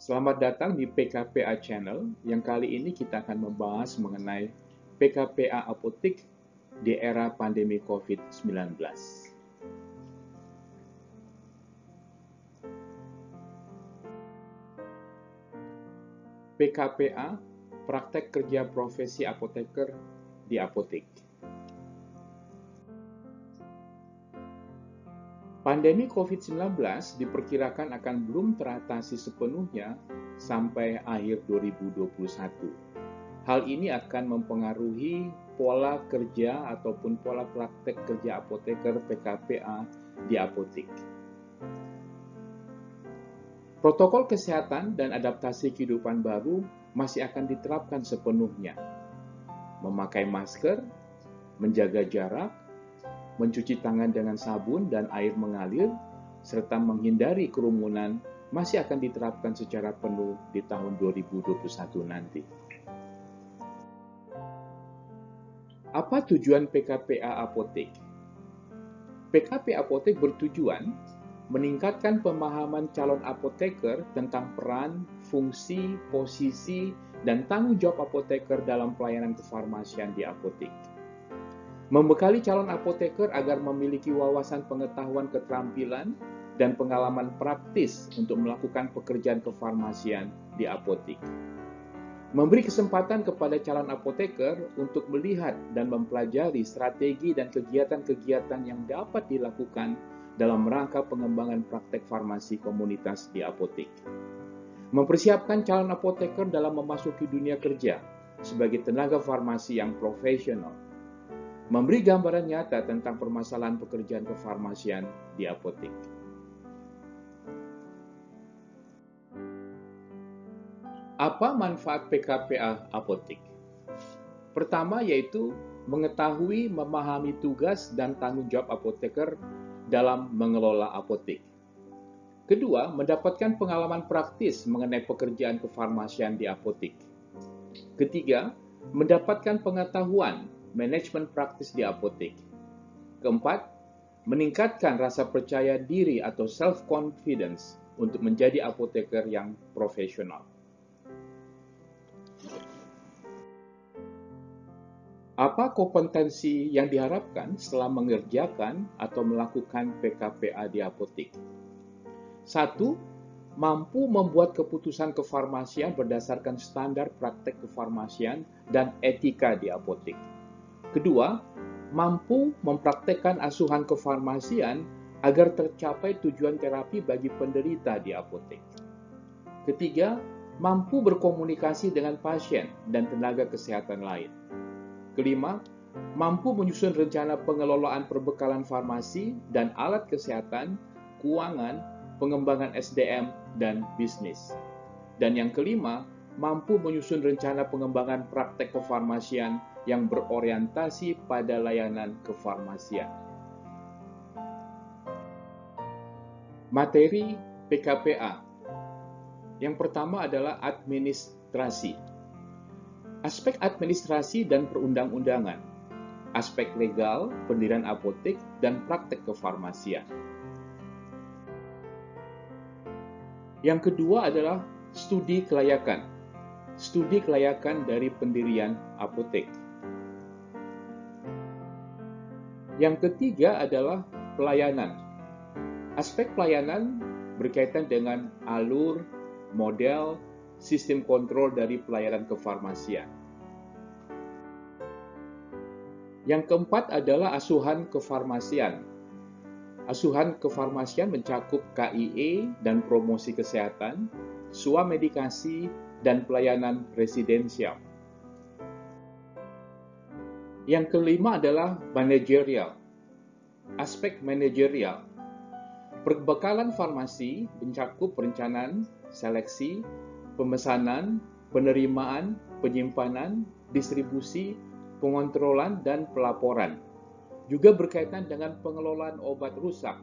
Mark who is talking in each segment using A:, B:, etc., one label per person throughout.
A: Selamat datang di PKPA Channel, yang kali ini kita akan membahas mengenai PKPA Apotik di era pandemi COVID-19. PKPA, Praktek Kerja Profesi Apoteker di Apotik. Pandemi COVID-19 diperkirakan akan belum teratasi sepenuhnya sampai akhir 2021. Hal ini akan mempengaruhi pola kerja ataupun pola praktek kerja apoteker PKPA di apotik. Protokol kesehatan dan adaptasi kehidupan baru masih akan diterapkan sepenuhnya. Memakai masker, menjaga jarak, mencuci tangan dengan sabun dan air mengalir, serta menghindari kerumunan masih akan diterapkan secara penuh di tahun 2021 nanti. Apa tujuan PKPA Apotek? PKPA Apotek bertujuan meningkatkan pemahaman calon apoteker tentang peran, fungsi, posisi, dan tanggung jawab apoteker dalam pelayanan kefarmasian di apotek. Membekali calon apoteker agar memiliki wawasan pengetahuan keterampilan dan pengalaman praktis untuk melakukan pekerjaan kefarmasian di apotek. Memberi kesempatan kepada calon apoteker untuk melihat dan mempelajari strategi dan kegiatan-kegiatan yang dapat dilakukan dalam rangka pengembangan praktek farmasi komunitas di apotek. Mempersiapkan calon apoteker dalam memasuki dunia kerja sebagai tenaga farmasi yang profesional. Memberi gambaran nyata tentang permasalahan pekerjaan kefarmasian di apotek. Apa manfaat PKPA apotek? Pertama yaitu mengetahui, memahami tugas dan tanggung jawab apoteker dalam mengelola apotek. Kedua, mendapatkan pengalaman praktis mengenai pekerjaan kefarmasian di apotek. Ketiga, mendapatkan pengetahuan manajemen praktis di apotek. Keempat, meningkatkan rasa percaya diri atau self-confidence untuk menjadi apoteker yang profesional. Apa kompetensi yang diharapkan setelah mengerjakan atau melakukan PKPA di apotek? 1. Mampu membuat keputusan kefarmasian berdasarkan standar praktek kefarmasian dan etika di apotek. Kedua, mampu mempraktekkan asuhan kefarmasian agar tercapai tujuan terapi bagi penderita di apotek. Ketiga, mampu berkomunikasi dengan pasien dan tenaga kesehatan lain. Kelima, mampu menyusun rencana pengelolaan perbekalan farmasi dan alat kesehatan, keuangan, pengembangan SDM, dan bisnis. Dan yang kelima, mampu menyusun rencana pengembangan praktek kefarmasian yang berorientasi pada layanan kefarmasian. Materi PKPA. Yang pertama adalah administrasi. Aspek administrasi dan perundang-undangan, aspek legal, pendirian apotek, dan praktek kefarmasian. Yang kedua adalah studi kelayakan. Studi kelayakan dari pendirian apotek. Yang ketiga adalah pelayanan. Aspek pelayanan berkaitan dengan alur, model, sistem kontrol dari pelayanan kefarmasian. Yang keempat adalah asuhan kefarmasian. Asuhan kefarmasian mencakup KIE dan promosi kesehatan, swamedikasi, dan pelayanan residensial. Yang kelima adalah manajerial. Aspek manajerial. Perbekalan farmasi mencakup perencanaan, seleksi, pemesanan, penerimaan, penyimpanan, distribusi, pengontrolan, dan pelaporan. Juga berkaitan dengan pengelolaan obat rusak,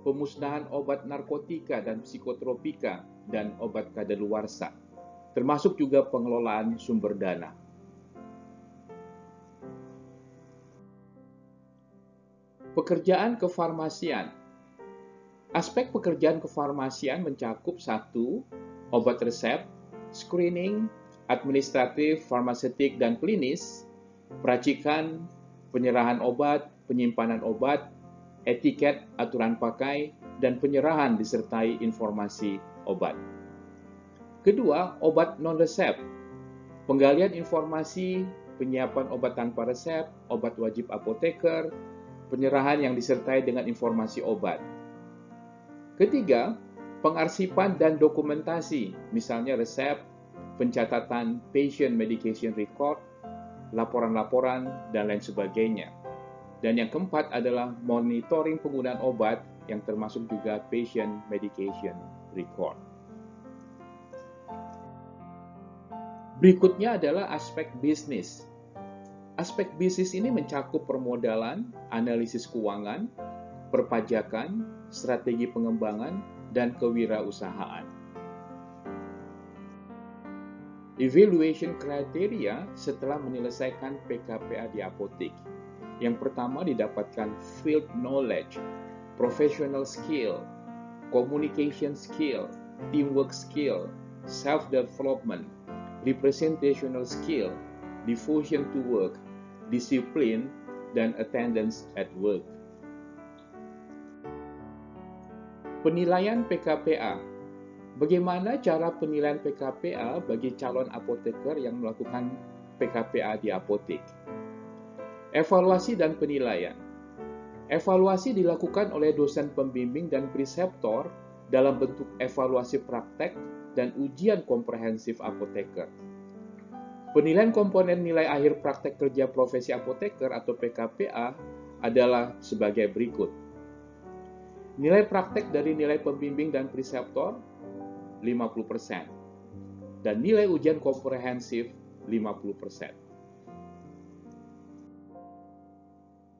A: pemusnahan obat narkotika dan psikotropika, dan obat kadaluarsa, termasuk juga pengelolaan sumber dana. Pekerjaan kefarmasian. Aspek pekerjaan kefarmasian mencakup 1. Obat resep, screening, administratif, farmaseutik, dan klinis, peracikan, penyerahan obat, penyimpanan obat, etiket, aturan pakai, dan penyerahan disertai informasi obat. Kedua, obat non-resep, penggalian informasi, penyiapan obat tanpa resep, obat wajib apoteker, penyerahan yang disertai dengan informasi obat. Ketiga, pengarsipan dan dokumentasi, misalnya resep, pencatatan patient medication record, laporan-laporan, dan lain sebagainya. Dan yang keempat adalah monitoring penggunaan obat yang termasuk juga patient medication record. Berikutnya adalah aspek bisnis. Aspek bisnis ini mencakup permodalan, analisis keuangan, perpajakan, strategi pengembangan, dan kewirausahaan. Evaluation criteria setelah menyelesaikan PKPA di apotek. Yang pertama didapatkan field knowledge, professional skill, communication skill, teamwork skill, self-development, representational skill, devotion to work, discipline, dan attendance at work. Penilaian PKPA. Bagaimana cara penilaian PKPA bagi calon apoteker yang melakukan PKPA di apotek? Evaluasi dan penilaian. Evaluasi dilakukan oleh dosen pembimbing dan preseptor dalam bentuk evaluasi praktek dan ujian komprehensif apoteker. Penilaian komponen nilai akhir praktek kerja profesi apoteker atau PKPA adalah sebagai berikut. Nilai praktek dari nilai pembimbing dan preseptor 50% dan nilai ujian komprehensif 50%.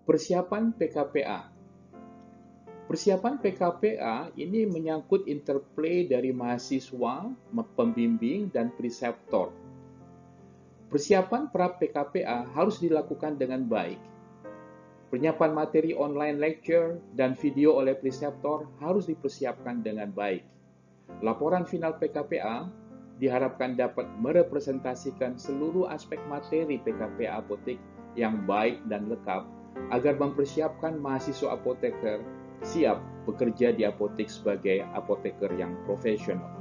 A: Persiapan PKPA. Persiapan PKPA ini menyangkut interplay dari mahasiswa, pembimbing, dan preseptor. Persiapan pra PKPA harus dilakukan dengan baik. Penyiapan materi online lecture dan video oleh preseptor harus dipersiapkan dengan baik. Laporan final PKPA diharapkan dapat merepresentasikan seluruh aspek materi PKPA apotek yang baik dan lengkap agar mempersiapkan mahasiswa apoteker siap bekerja di apotek sebagai apoteker yang profesional.